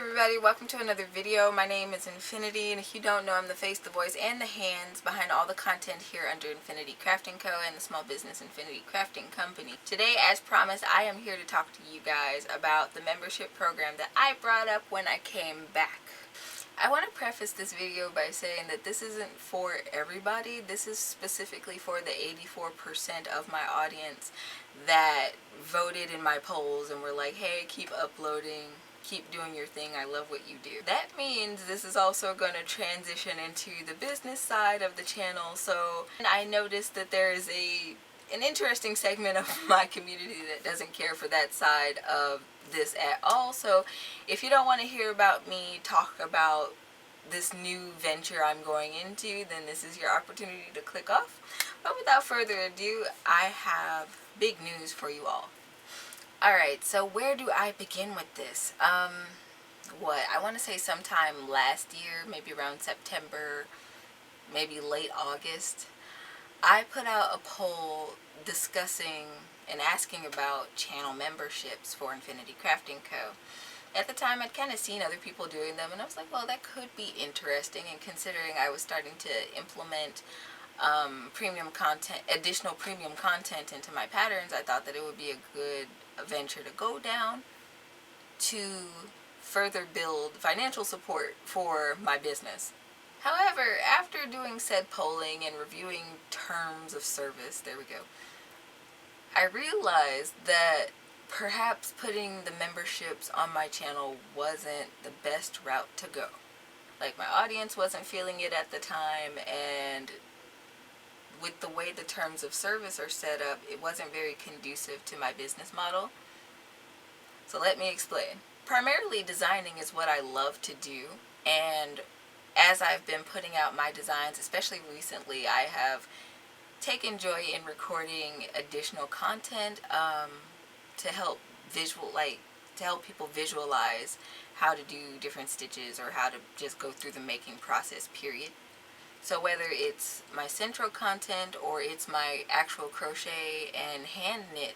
everybody, welcome to another video. My name is Infiniti, and if you don't know, I'm the face, the voice, and the hands behind all the content here under Infiniti Crafting Co. and the small business Infiniti Crafting Company. Today, as promised, I am here to talk to you guys about the membership program that I brought up when I came back. I want to preface this video by saying that this isn't for everybody. This is specifically for the 84% of my audience that voted in my polls and were like, hey, keep uploading, keep doing your thing, I love what you do. That means this is also going to transition into the business side of the channel. So I noticed that there is an interesting segment of my community that doesn't care for that side of this at all. So if you don't want to hear about me talk about this new venture I'm going into, then this is your opportunity to click off. But without further ado, I have big news for you all. Alright, so where do I begin with this? I want to say sometime last year, maybe around September, maybe late August, I put out a poll discussing and asking about channel memberships for Infiniti Crafting Co. At the time, I'd kind of seen other people doing them, and I was like, well, that could be interesting. And considering I was starting to implement premium content, additional premium content into my patterns, I thought that it would be a good venture to go down to further build financial support for my business. However, after doing said polling and reviewing terms of service, there we go, I realized that perhaps putting the memberships on my channel wasn't the best route to go. Like, my audience wasn't feeling it at the time, and with the way the terms of service are set up, it wasn't very conducive to my business model. So let me explain. Primarily, designing is what I love to do, and as I've been putting out my designs, especially recently, I have taken joy in recording additional content to help people visualize how to do different stitches or how to just go through the making process, period. So whether it's my central content or it's my actual crochet and hand knit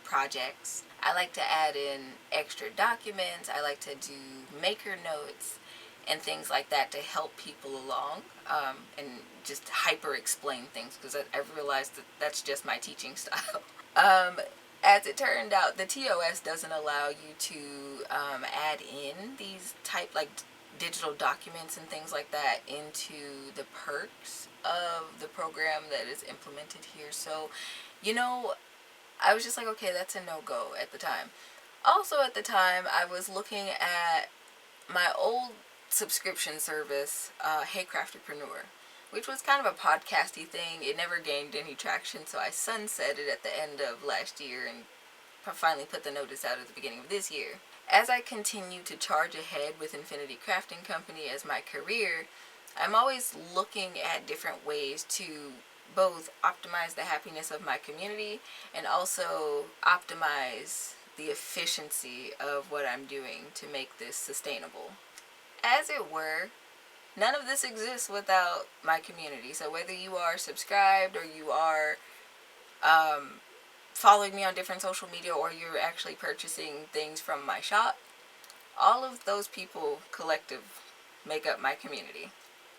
projects, I like to add in extra documents. I like to do maker notes and things like that to help people along and just hyper explain things, because I've realized that that's just my teaching style. As it turned out, the TOS doesn't allow you to add in these digital documents and things like that into the perks of the program that is implemented here. So, I was just like, okay, that's a no-go at the time. Also at the time, I was looking at my old subscription service, Hey Craftepreneur, which was kind of a podcasty thing. It never gained any traction, so I sunsetted it at the end of last year and finally put the notice out at the beginning of this year. As I continue to charge ahead with Infiniti Crafting Company as my career, I'm always looking at different ways to both optimize the happiness of my community and also optimize the efficiency of what I'm doing to make this sustainable. As it were, none of this exists without my community. So whether you are subscribed or you are following me on different social media or you're actually purchasing things from my shop, all of those people collective make up my community.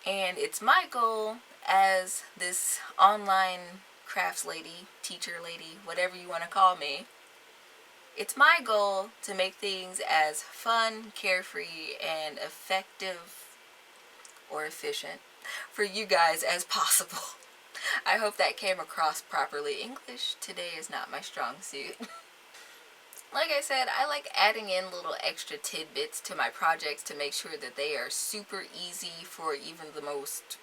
And it's my goal as this online crafts lady, teacher lady, whatever you want to call me, it's my goal to make things as fun, carefree, and effective or efficient for you guys as possible. I hope that came across properly. English today is not my strong suit. Like I said, I like adding in little extra tidbits to my projects to make sure that they are super easy for even the most,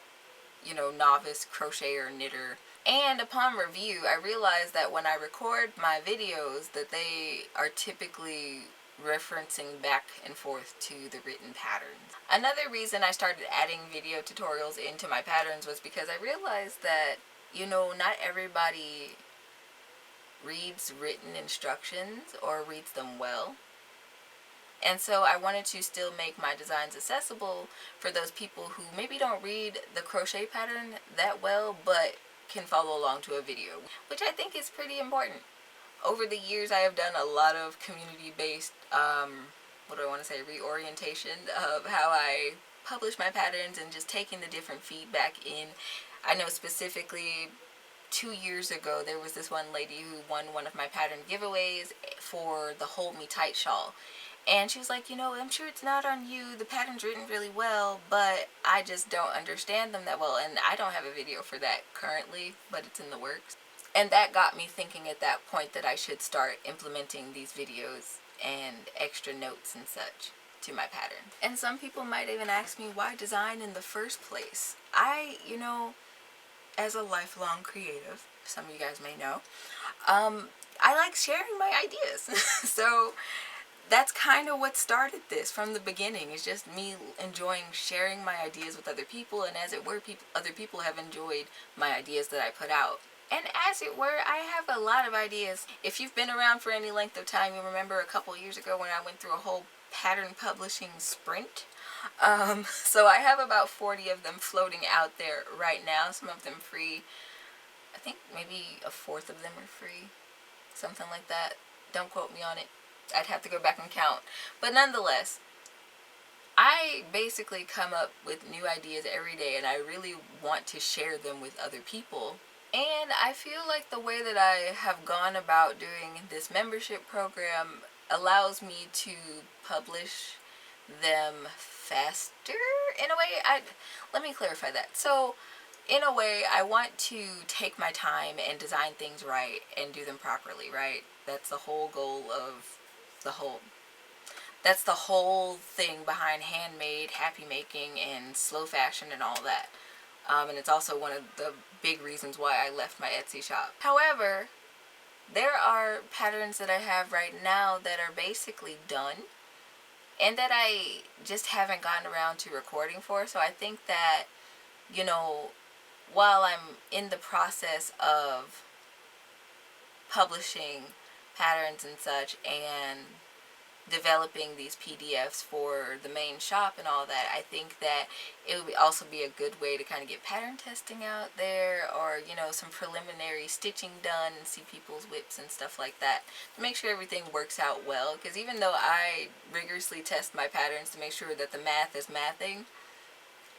novice crocheter, knitter. And upon review, I realized that when I record my videos that they are typically referencing back and forth to the written patterns. Another reason I started adding video tutorials into my patterns was because I realized that, not everybody reads written instructions or reads them well. And so I wanted to still make my designs accessible for those people who maybe don't read the crochet pattern that well, but can follow along to a video, which I think is pretty important. Over the years, I have done a lot of community-based what do I want to say, reorientation of how I publish my patterns and just taking the different feedback in. I know specifically 2 years ago there was this one lady who won one of my pattern giveaways for the Hold Me Tight shawl. And she was like, I'm sure it's not on you. The pattern's written really well, but I just don't understand them that well. And I don't have a video for that currently, but it's in the works. And that got me thinking at that point that I should start implementing these videos and extra notes and such to my pattern. And some people might even ask me, why design in the first place? As a lifelong creative, some of you guys may know, I like sharing my ideas. So that's kind of what started this from the beginning. It's just me enjoying sharing my ideas with other people, and as it were, other people have enjoyed my ideas that I put out. And as it were, I have a lot of ideas. If you've been around for any length of time, you'll remember a couple years ago when I went through a whole pattern publishing sprint. So I have about 40 of them floating out there right now, some of them free. I think maybe a fourth of them are free, something like that. Don't quote me on it. I'd have to go back and count. But nonetheless, I basically come up with new ideas every day, and I really want to share them with other people. And I feel like the way that I have gone about doing this membership program allows me to publish them faster in a way. Let me clarify that. So in a way, I want to take my time and design things right and do them properly, right? That's the whole goal of that's the whole thing behind handmade, happy making, and slow fashion and all that. And it's also one of the big reasons why I left my Etsy shop. However, there are patterns that I have right now that are basically done and that I just haven't gotten around to recording for. So I think that, while I'm in the process of publishing patterns and such and developing these PDFs for the main shop and all that, I think that it would also be a good way to kind of get pattern testing out there, or some preliminary stitching done and see people's whips and stuff like that to make sure everything works out well. Because even though I rigorously test my patterns to make sure that the math is mathing,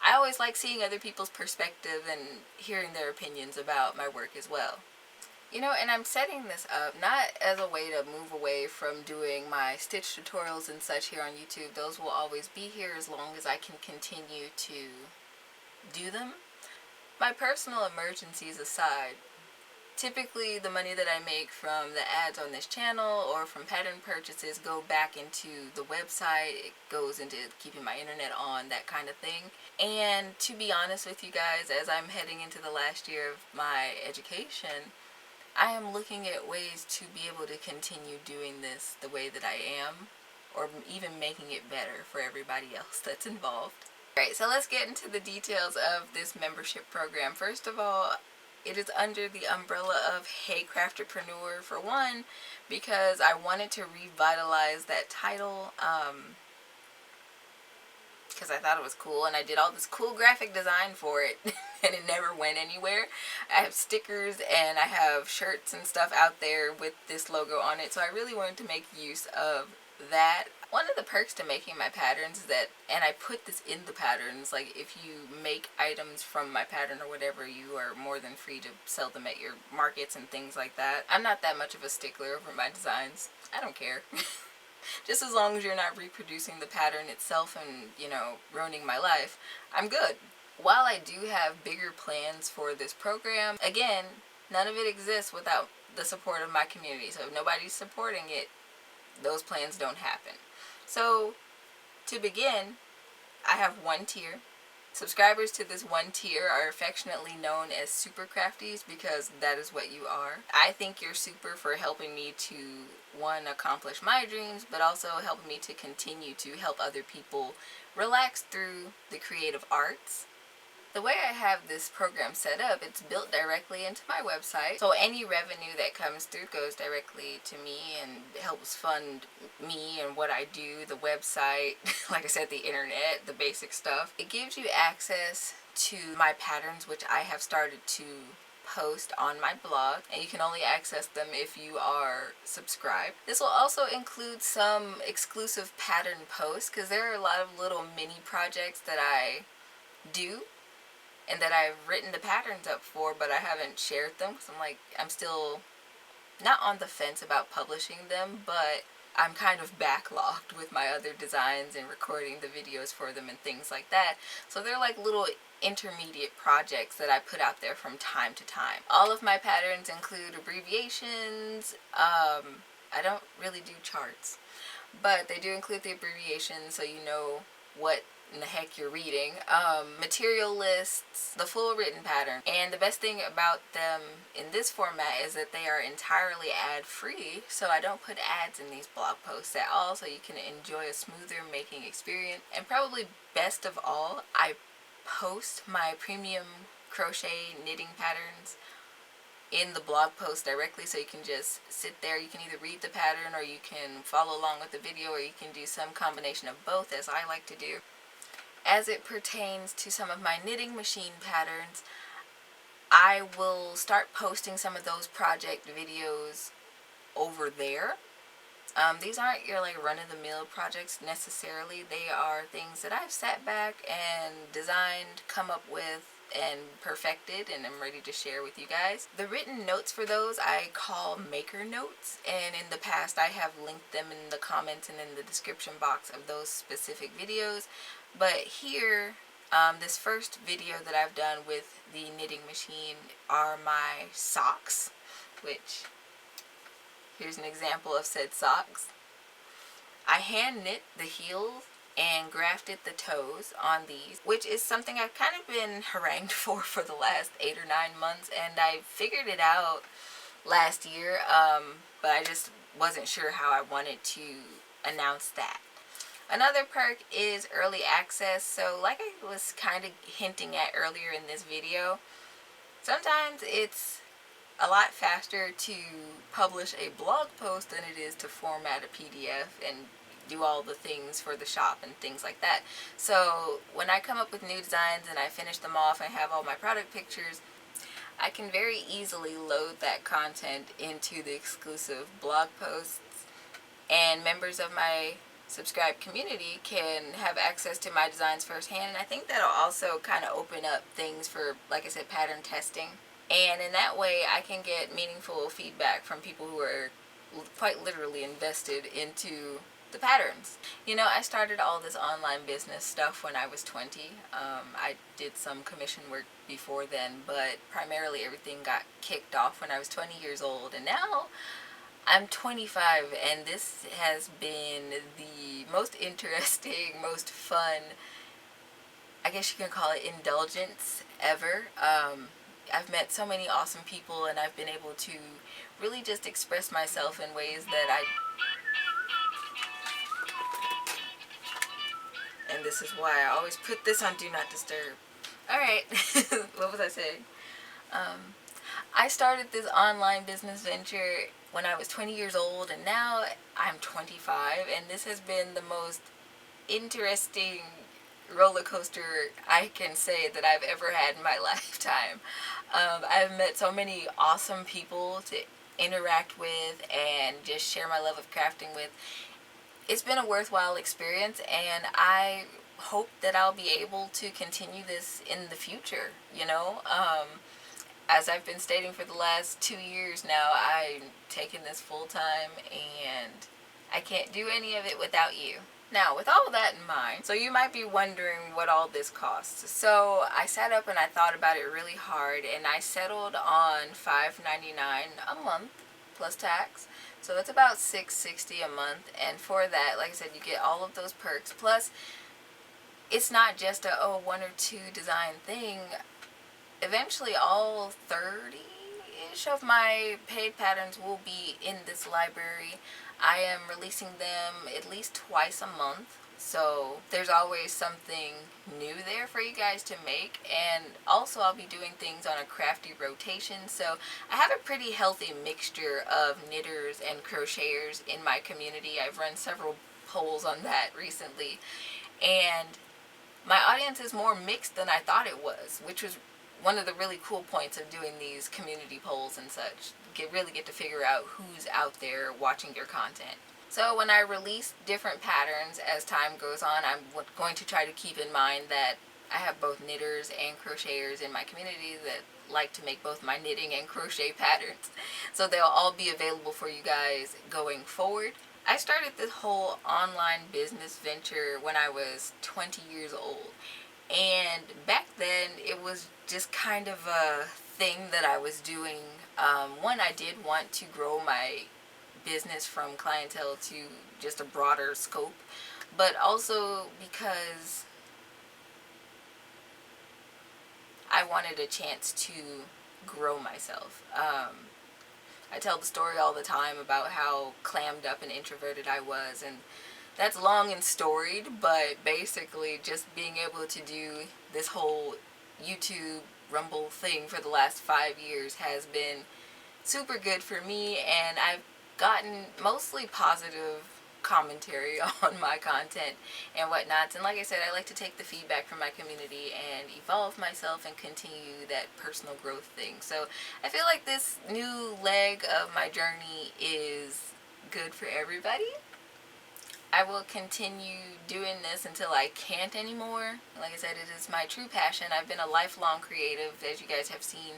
I always like seeing other people's perspective and hearing their opinions about my work as well. And I'm setting this up not as a way to move away from doing my stitch tutorials and such here on YouTube. Those will always be here as long as I can continue to do them. My personal emergencies aside, typically the money that I make from the ads on this channel or from pattern purchases go back into the website. It goes into keeping my internet on, that kind of thing. And to be honest with you guys, as I'm heading into the last year of my education, I am looking at ways to be able to continue doing this the way that I am, or even making it better for everybody else that's involved. Alright, so let's get into the details of this membership program. First of all, it is under the umbrella of Hey Craftepreneur, for one, because I wanted to revitalize that title, because I thought it was cool, and I did all this cool graphic design for it and it never went anywhere. I have stickers and I have shirts and stuff out there with this logo on it, so I really wanted to make use of that. One of the perks to making my patterns is that, and I put this in the patterns, like if you make items from my pattern or whatever, you are more than free to sell them at your markets and things like that. I'm not that much of a stickler over my designs. I don't care. Just as long as you're not reproducing the pattern itself and, ruining my life, I'm good. While I do have bigger plans for this program, again, none of it exists without the support of my community. So if nobody's supporting it, those plans don't happen. So to begin, I have one tier. Subscribers to this one tier are affectionately known as Super Crafties because that is what you are. I think you're super for helping me to, one, accomplish my dreams, but also helping me to continue to help other people relax through the creative arts. The way I have this program set up, it's built directly into my website. So any revenue that comes through goes directly to me and helps fund me and what I do, the website, like I said, the internet, the basic stuff. It gives you access to my patterns, which I have started to post on my blog, and you can only access them if you are subscribed. This will also include some exclusive pattern posts, because there are a lot of little mini projects that I do and that I've written the patterns up for, but I haven't shared them because I'm still not on the fence about publishing them, but I'm kind of backlogged with my other designs and recording the videos for them and things like that. So they're like little intermediate projects that I put out there from time to time. All of my patterns include abbreviations. I don't really do charts, but they do include the abbreviations so you know what in the heck you're reading, material lists, the full written pattern. And the best thing about them in this format is that they are entirely ad-free, so I don't put ads in these blog posts at all, so you can enjoy a smoother making experience. And probably best of all, I post my premium crochet knitting patterns in the blog post directly, so you can just sit there. You can either read the pattern or you can follow along with the video, or you can do some combination of both, as I like to do. As it pertains to some of my knitting machine patterns, I will start posting some of those project videos over there. These aren't your like run-of-the-mill projects necessarily. They are things that I've sat back and designed, come up with, and perfected, and I'm ready to share with you guys. The written notes for those I call maker notes, and in the past I have linked them in the comments and in the description box of those specific videos. But here, this first video that I've done with the knitting machine are my socks, which here's an example of said socks. I hand knit the heels and grafted the toes on these, which is something I've kind of been harangued for the last 8 or 9 months, and I figured it out last year, but I just wasn't sure how I wanted to announce that. Another perk is early access. So like I was kind of hinting at earlier in this video, sometimes it's a lot faster to publish a blog post than it is to format a PDF and do all the things for the shop and things like that. So when I come up with new designs and I finish them off and have all my product pictures, I can very easily load that content into the exclusive blog posts, and members of my subscribed community can have access to my designs firsthand. And I think that'll also kind of open up things for, like I said, pattern testing. And in that way I can get meaningful feedback from people who are quite literally invested into the patterns. You know, I started all this online business stuff when I was 20. I did some commission work before then, but primarily everything got kicked off when I was 20 years old. And now I'm 25, and this has been the most interesting, most fun, I guess you can call it, indulgence ever. I've met so many awesome people, and I've been able to really just express myself in ways that and this is why I always put this on Do Not Disturb. Alright, what was I saying? I started this online business venture when I was 20 years old, and now I'm 25, and this has been the most interesting roller coaster I can say that I've ever had in my lifetime. I've met so many awesome people to interact with and just share my love of crafting with. It's been a worthwhile experience, and I hope that I'll be able to continue this in the future, you know. As I've been stating for the last 2 years now, I'm taking this full time, and I can't do any of it without you. Now, with all that in mind, so you might be wondering what all this costs. So I sat up and I thought about it really hard, and I settled on $5.99 a month plus tax. So that's about $6.60 a month, and for that, like I said, you get all of those perks. Plus, it's not just a 1 or 2 design thing. Eventually, all 30-ish of my paid patterns will be in this library. I am releasing them at least twice a month, so there's always something new there for you guys to make. And also, I'll be doing things on a crafty rotation, so I have a pretty healthy mixture of knitters and crocheters in my community. I've run several polls on that recently, and my audience is more mixed than I thought it was, which was one of the really cool points of doing these community polls and such. Really get to figure out who's out there watching your content. So when I release different patterns as time goes on, I'm going to try to keep in mind that I have both knitters and crocheters in my community that like to make both my knitting and crochet patterns. So they'll all be available for you guys going forward. I started this whole online business venture when I was 20 years old. And back then it was just kind of a thing that I was doing. One, I did want to grow my business from clientele to just a broader scope, but also because I wanted a chance to grow myself. I tell the story all the time about how clammed up and introverted I was, and that's long and storied, but basically just being able to do this whole YouTube Rumble thing for the last 5 years has been super good for me, and I've gotten mostly positive commentary on my content and whatnot. And like I said, I like to take the feedback from my community and evolve myself and continue that personal growth thing. So I feel like this new leg of my journey is good for everybody. I will continue doing this until I can't anymore. Like I said, it is my true passion. I've been a lifelong creative, as you guys have seen.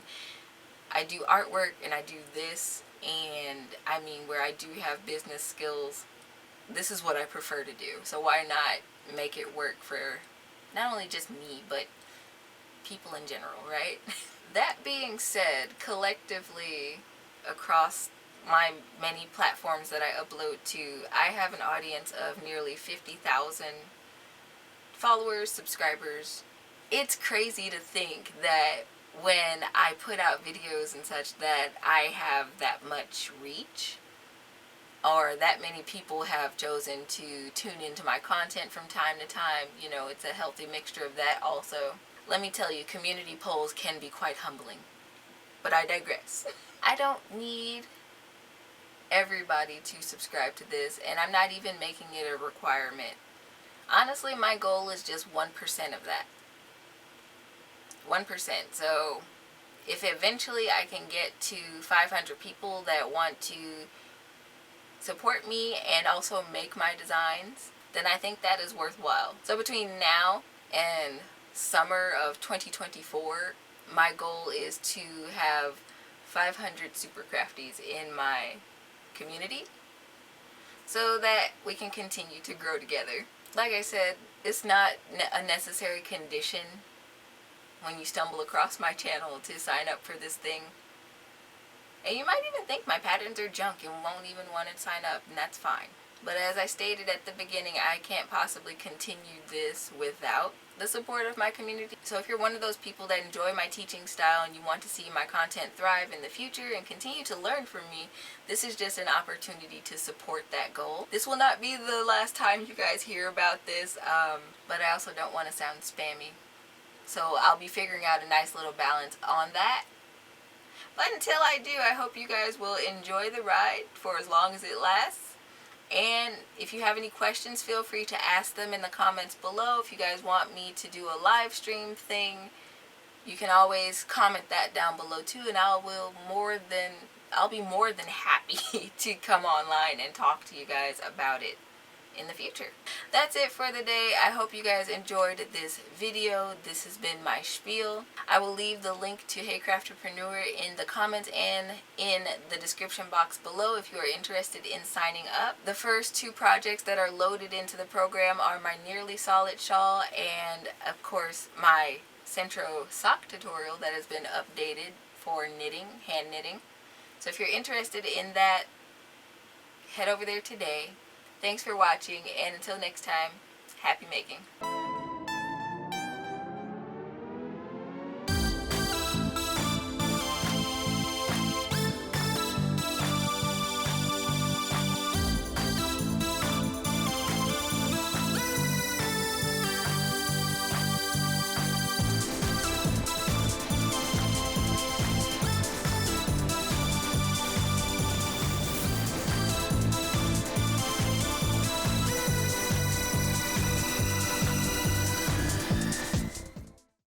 I do artwork and I do this, and I mean, where I do have business skills, this is what I prefer to do. So why not make it work for not only just me, but people in general, right? That being said, collectively across my many platforms that I upload to, I have an audience of nearly 50,000 followers, subscribers. It's crazy to think that when I put out videos and such that I have that much reach, or that many people have chosen to tune into my content from time to time. You know, it's a healthy mixture of that also. Let me tell you, community polls can be quite humbling, but I digress. I don't need everybody to subscribe to this, and I'm not even making it a requirement. Honestly, my goal is just 1% of that. 1%. So if eventually I can get to 500 people that want to support me and also make my designs, then I think that is worthwhile. So between now and summer of 2024, my goal is to have 500 Super Crafties in my community so that we can continue to grow together. Like I said, it's not a necessary condition when you stumble across my channel to sign up for this thing. And you might even think my patterns are junk and won't even want to sign up, and that's fine. But as I stated at the beginning, I can't possibly continue this without the support of my community. So if you're one of those people that enjoy my teaching style and you want to see my content thrive in the future and continue to learn from me, this is just an opportunity to support that goal. This will not be the last time you guys hear about this, but I also don't want to sound spammy. So I'll be figuring out a nice little balance on that. But until I do, I hope you guys will enjoy the ride for as long as it lasts. And if you have any questions, feel free to ask them in the comments below. If you guys want me to do a live stream thing, you can always comment that down below too, and I'll be more than happy to come online and talk to you guys about it in the future. That's it for the day. I hope you guys enjoyed this video. This has been my spiel. I will leave the link to Hey Craftepreneur in the comments and in the description box below if you are interested in signing up. The first two projects that are loaded into the program are my nearly solid shawl and of course my Centro sock tutorial that has been updated for knitting, hand knitting. So if you're interested in that, head over there today. Thanks for watching, and until next time, happy making.